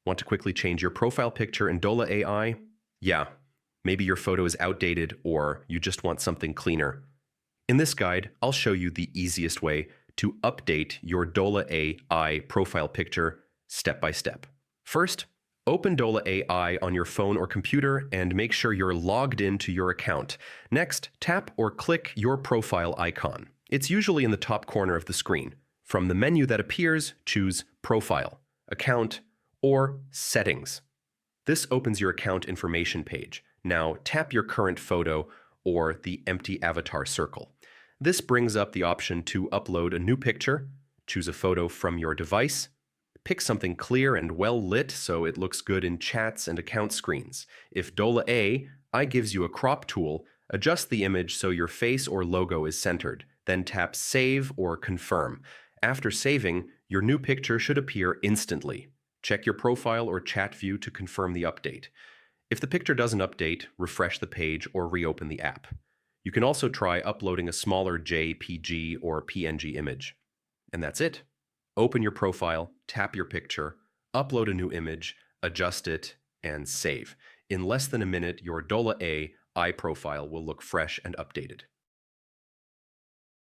Want to quickly change your profile picture in Dola AI? Yeah, maybe your photo is outdated or you just want something cleaner. In this guide, I'll show you the easiest way to update your Dola AI profile picture step by step. First, open Dola AI on your phone or computer and make sure you're logged into your account. Next, tap or click your profile icon. It's usually in the top corner of the screen. From the menu that appears, choose Profile, Account, or Settings. This opens your account information page. Now tap your current photo or the empty avatar circle. This brings up the option to upload a new picture. Choose a photo from your device. Pick something clear and well lit so it looks good in chats and account screens. If Dola AI gives you a crop tool, adjust the image so your face or logo is centered. Then tap Save or Confirm. After saving, your new picture should appear instantly. Check your profile or chat view to confirm the update. If the picture doesn't update, refresh the page or reopen the app. You can also try uploading a smaller JPG or PNG image. And that's it. Open your profile, tap your picture, upload a new image, adjust it, and save. In less than a minute, your Dola AI profile will look fresh and updated.